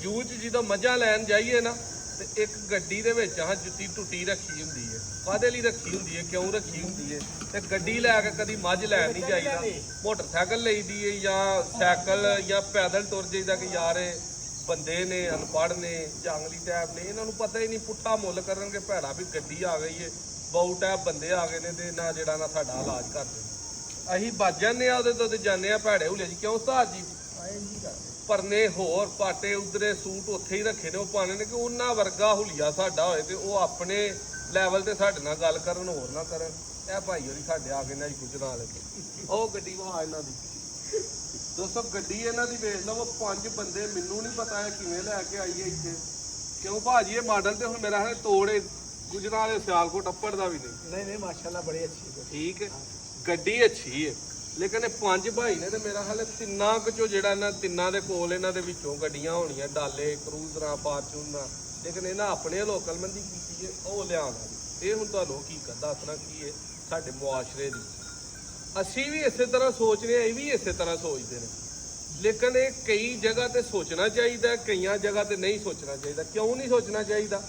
ਜੂ ਚ ਜਦੋਂ ਮੱਝਾਂ ਲੈਣ ਜਾਈਏ ਨਾ ਤੇ ਇੱਕ ਗੱਡੀ ਦੇ ਵਿੱਚ ਆਹ ਜੁੱਤੀ ਟੁੱਟੀ ਰੱਖੀ ਹੁੰਦੀ ਹੈ। ਕਾਹਦੇ ਲਈ ਰੱਖੀ ਹੁੰਦੀ ਹੈ, ਕਿਉਂ ਰੱਖੀ ਹੁੰਦੀ ਹੈ? ਤੇ ਗੱਡੀ ਲੈ ਕੇ ਕਦੀ ਮੱਝ ਲੈਣ ਨਹੀਂ ਜਾਈਦਾ, ਮੋਟਰਸਾਈਕਲ ਲਈਦੀ ਹੈ ਜਾਂ ਸਾਈਕਲ ਜਾਂ ਪੈਦਲ ਤੁਰ ਜਾਈਦਾ ਕਿ ਯਾਰ ਇਹ ਬੰਦੇ ਨੇ ਅਨਪੜ੍ਹ ਨੇ ਜੰਗਲੀ ਟਾਈਪ ਨੇ, ਇਹਨਾਂ ਨੂੰ ਪਤਾ ਹੀ ਨਹੀਂ, ਪੁੱਠਾ ਮੁੱਲ ਕਰਨਗੇ ਭੈੜਾ ਵੀ ਗੱਡੀ ਆ ਗਈ ਹੈ, ਬਹੁ ਟਾਈਪ ਬੰਦੇ ਆ ਗਏ ਨੇ ਤੇ ਨਾ ਜਿਹੜਾ ਨਾ ਸਾਡਾ ਇਲਾਜ ਕਰਦੇ। ਅਸੀਂ ਵੱਜ ਜਾਂਦੇ ਆ ਉਹਦੇ ਤੋਂ ਤੇ ਜਾਂਦੇ ਆ ਭੈੜੇ ਹੁਲੇ ਜੀ। ਕਿਉਂ ਉਸਤਾਦ ਜੀ? ਪਰਨੇ ਹੋਰ ਪਾਟੇ ਉਧਰੇ ਸੂਟ ਉੱਥੇ ਹੀ ਰੱਖੇ ਨੇ, ਉਹ ਪਾਣੇ ਨੇ ਕਿ ਉਹਨਾਂ ਵਰਗਾ ਹੁਲੀਆ ਸਾਡਾ ਹੋਏ ਤੇ ਉਹ ਆਪਣੇ ਲੈਵਲ ਤੇ ਸਾਡੇ ਨਾਲ ਗੱਲ ਕਰਨ, ਹੋਰ ਨਾ ਕਰਨ। ਇਹ ਭਾਈ ਹੋਰੀ ਸਾਡੇ ਆ ਕੇ ਨਾ ਜੀ ਕੁਝ ਨਾਲ ਉਹ ਗੱਡੀ ਵਾ ਇਹਨਾਂ ਦੀ ਦੋਸਤੋ, ਗੱਡੀ ਇਹਨਾਂ ਦੀ ਵੇਚ ਲਓ। 5 ਬੰਦੇ, ਮੈਨੂੰ ਨਹੀਂ ਪਤਾ ਹੈ ਕਿਵੇਂ ਲੈ ਕੇ ਆਈਏ ਇੱਥੇ। ਕਿਉਂ ਭਾਜੀ ਇਹ ਮਾਡਲ ਤੇ ਹੁਣ ਮੇਰਾ ਹੈ ਤੋੜੇ ਗੁਜਰਾਂ ਵਾਲੇ ਸਿਆਲਕੋਟ ਅੱਪੜ ਦਾ ਵੀ ਨਹੀਂ ਮਾਸ਼ਾਅੱਲਾ ਬੜੀ ਅੱਛੀ ਹੈ। ਠੀਕ ਹੈ, ਗੱਡੀ ਅੱਛੀ ਹੈ, ਲੇਕਿਨ ਇਹ 5 ਭਾਈ ਨੇ ਤੇ ਮੇਰਾ ਹਾਲੇ ਤਿੰਨਾਂ ਕੁ ਚੋਂ ਜਿਹੜਾ ਇਹਨਾਂ ਤਿੰਨਾਂ ਦੇ ਕੋਲ ਇਹਨਾਂ ਦੇ ਵਿੱਚੋਂ ਗੱਡੀਆਂ ਹੋਣੀਆਂ, ਡਾਲੇ, ਕਰੂਜ਼ਰਾਂ, ਫਾਰਚੂਨਰਾਂ, ਲੇਕਿਨ ਇਹਨਾਂ ਆਪਣੇ ਲੋਕਲ ਮੰਦੀ ਕੀਤੀ ਹੈ ਉਹ ਲਿਆਉਣਾ। ਇਹ ਹੁਣ ਤੁਹਾਨੂੰ ਹਕੀਕਤ ਦੱਸਣਾ ਕੀ ਹੈ ਸਾਡੇ ਮੁਆਸ਼ਰੇ ਦੀ। ਅਸੀਂ ਵੀ ਇਸੇ ਤਰ੍ਹਾਂ ਸੋਚਦੇ ਹਾਂ, ਇਹ ਵੀ ਇਸੇ ਤਰ੍ਹਾਂ ਸੋਚਦੇ ਨੇ, ਲੇਕਿਨ ਇਹ ਕਈ ਜਗ੍ਹਾ ਤੇ ਸੋਚਣਾ ਚਾਹੀਦਾ, ਕਈਆਂ ਜਗ੍ਹਾ ਤੇ ਨਹੀਂ ਸੋਚਣਾ ਚਾਹੀਦਾ। ਕਿਉਂ ਨਹੀਂ ਸੋਚਣਾ ਚਾਹੀਦਾ?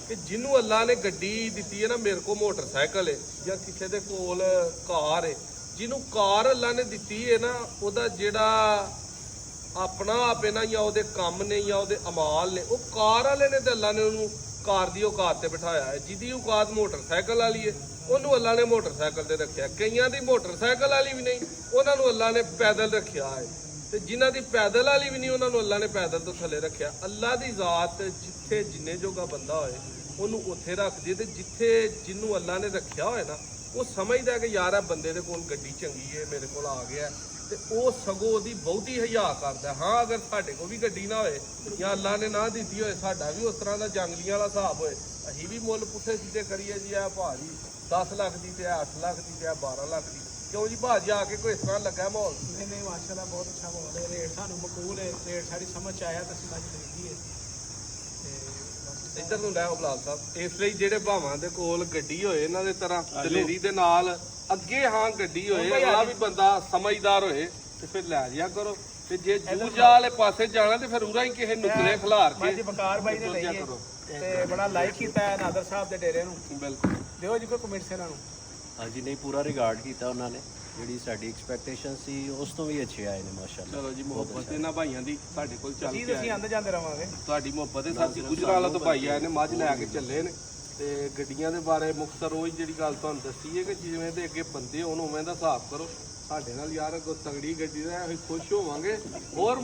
ਕਿ ਜਿਹਨੂੰ ਅੱਲਾ ਨੇ ਗੱਡੀ ਦਿੱਤੀ ਹੈ ਨਾ, ਮੇਰੇ ਕੋਲ ਮੋਟਰਸਾਈਕਲ ਹੈ ਜਾਂ ਕਿਸੇ ਦੇ ਕੋਲ ਕਾਰ ਹੈ, ਜਿਹਨੂੰ ਕਾਰ ਅੱਲਾ ਨੇ ਦਿੱਤੀ ਹੈ ਨਾ, ਉਹਦਾ ਜਿਹੜਾ ਆਪਣਾ ਆਪ ਹੈ ਨਾ, ਜਾਂ ਉਹਦੇ ਕੰਮ ਨੇ ਜਾਂ ਉਹਦੇ ਅਮਾਲ ਨੇ, ਉਹ ਕਾਰ ਵਾਲੇ ਨੇ ਤੇ ਅੱਲਾ ਨੇ ਉਹਨੂੰ ਕਾਰ ਦੀ ਔਕਾਤ ਤੇ ਬਿਠਾਇਆ ਹੈ। ਜਿਹਦੀ ਔਕਾਤ ਮੋਟਰਸਾਈਕਲ ਵਾਲੀ ਹੈ ਉਹਨੂੰ ਅੱਲਾ ਨੇ ਮੋਟਰਸਾਈਕਲ ਤੇ ਰੱਖਿਆ। ਕਈਆਂ ਦੀ ਮੋਟਰਸਾਈਕਲ ਵਾਲੀ ਵੀ ਨਹੀਂ, ਉਹਨਾਂ ਨੂੰ ਅੱਲਾ ਨੇ ਪੈਦਲ ਰੱਖਿਆ ਹੈ, ਤੇ ਜਿਨ੍ਹਾਂ ਦੀ ਪੈਦਲ ਵਾਲੀ ਵੀ ਨਹੀਂ ਉਹਨਾਂ ਨੂੰ ਅੱਲਾ ਨੇ ਪੈਦਲ ਤੋਂ ਥੱਲੇ ਰੱਖਿਆ। ਅੱਲਾ ਦੀ ਜ਼ਾਤ ਜਿੱਥੇ ਜਿੰਨੇ ਜੋਗਾ ਬੰਦਾ ਹੋਏ ਉਹਨੂੰ ਉੱਥੇ ਰੱਖਦੀ, ਤੇ ਜਿੱਥੇ ਜਿਹਨੂੰ ਅੱਲਾ ਨੇ ਰੱਖਿਆ ਹੋਏ ਨਾ ਉਹ ਸਮਝਦਾ ਕਿ ਯਾਰ ਇਹ ਬੰਦੇ ਦੇ ਕੋਲ ਗੱਡੀ ਚੰਗੀ ਹੈ, ਮੇਰੇ ਕੋਲ ਆ ਗਿਆ, ਤੇ ਉਹ ਸਗੋਂ ਉਹਦੀ ਬਹੁਤੀ ਹਯਾ ਕਰਦਾ। ਹਾਂ, ਅਗਰ ਸਾਡੇ ਕੋਲ ਵੀ ਗੱਡੀ ਨਾ ਹੋਏ ਜਾਂ ਅੱਲਾ ਨੇ ਨਾ ਦਿੱਤੀ ਹੋਏ, ਸਾਡਾ ਵੀ ਉਸ ਤਰ੍ਹਾਂ ਦਾ ਜੰਗਲੀਆਂ ਵਾਲਾ ਹਿਸਾਬ ਹੋਏ, ਅਸੀਂ ਵੀ ਮੁੱਲ ਪੁੱਠੇ ਸਿੱਧੇ ਕਰੀਏ ਜੀ, ਇਹ ਭਾਜੀ 10 ਲੱਖ ਦੀ ਤੇ 8 ਲੱਖ ਦੀ ਤੇ 12 ਲੱਖ ਦੀ। ਕਿਉਂ ਜੀ ਭਾਜੀ ਆ ਕੇ ਕੋਈ ਇਸ ਤਰ੍ਹਾਂ ਲੱਗਾ ਮਾਹੌਲ? ਨਹੀਂ ਮਾਸ਼ਾਅੱਲਾ ਬਹੁਤ ਅੱਛਾ ਮਾਹੌਲ ਹੈ, ਰੇਟ ਸਾਨੂੰ ਮਕਬੂਲ ਹੈ, ਰੇਟ ਸਾਡੀ ਸਮਝ ਚ ਆਇਆ ਤਾਂ ਅਸੀਂ ਮੱਝ ਖਰੀਦੀ ਹੈ। ਇੱਧਰ ਨੂੰ ਲੈ ਆਓ ਬਲਾਲ ਸਾਹਿਬ। ਇਸ ਲਈ ਜਿਹੜੇ ਭਾਵਾਂ ਦੇ ਕੋਲ ਗੱਡੀ ਹੋਏ ਇਹਨਾਂ ਦੇ ਤਰ੍ਹਾਂ ਦਲੇਰੀ ਦੇ ਨਾਲ ਅੱਗੇ ਹਾਂ ਗੱਡੀ ਹੋਏ, ਅਗਲਾ ਵੀ ਬੰਦਾ ਸਮਝਦਾਰ ਹੋਏ ਤੇ ਫਿਰ ਲੈ ਜਿਆ ਕਰੋ। ਤੇ ਜੇ ਜੂਜਾ ਵਾਲੇ ਪਾਸੇ ਜਾਣਾ ਤੇ ਫਿਰ ਉਰਾ ਹੀ ਕਿਸੇ ਨੁਕਰੇ ਖਿਲਾਰ ਕੇ ਮੱਝ ਬਕਾਰ ਬਾਈ ਨੇ ਲਈ ਹੈ ਤੇ ਬੜਾ ਲਾਈਕ ਕੀਤਾ ਹੈ ਨਾਦਰ ਸਾਹਿਬ ਦੇ ਡੇਰੇ ਨੂੰ। ਬਿਲਕੁਲ ਦਿਓ ਜੀ ਕੋਈ ਕਮੈਂਟਸ ਇਹਨਾਂ ਨੂੰ। ਹਾਂਜੀ, ਨਹੀਂ ਪੂਰਾ ਰਿਗਾਰਡ ਕੀਤਾ ਉਹਨਾਂ ਨੇ, ਜਿਹੜੀ ਸਾਡੀ ਐਕਸਪੈਕਟੇਸ਼ਨ ਸੀ ਉਸ ਤੋਂ ਵੀ ਅੱਛੇ ਆਏ ਨੇ ਮਾਸ਼ਾਅੱਲਾ। ਚਲੋ ਜੀ, ਮੁਹੱਬਤ ਇਹਨਾਂ ਭਾਈਆਂ ਦੀ ਸਾਡੇ ਕੋਲ ਚੱਲ ਅਸੀਂ ਕੇ ਅਸੀਂ ਆਂਦੇ ਜਾਂਦੇ ਰਵਾਂਗੇ। ਤੁਹਾਡੀ ਮੁਹੱਬਤ ਦੇ ਸਾਥੀ ਗੁਜਰਾਲਾ ਤੋਂ ਭਾਈ ਆਏ ਨੇ, ਮੱਝ ਲੈ ਕੇ ਚੱਲੇ ਨੇ। ਤੇ ਗੱਡੀਆਂ ਦੇ ਬਾਰੇ ਮੁਖਤਸਰ ਉਹ ਜਿਹੜੀ ਗੱਲ ਤੁਹਾਨੂੰ ਦੱਸੀ ਹੈ ਕਿ ਜਿਵੇਂ ਦੇ ਅੱਗੇ ਬੰਦੇ ਹੋਣ ਉਵੇਂ ਦਾ ਹਿਸਾਬ ਕਰੋ। ਸਾਡੇ ਨਾਲ ਯਾਰ ਤਗੜੀ ਗੱਡੀ ਦਾ ਅਸੀਂ ਖੁਸ਼ ਹੋਵਾਂਗੇ। ਹੋਰ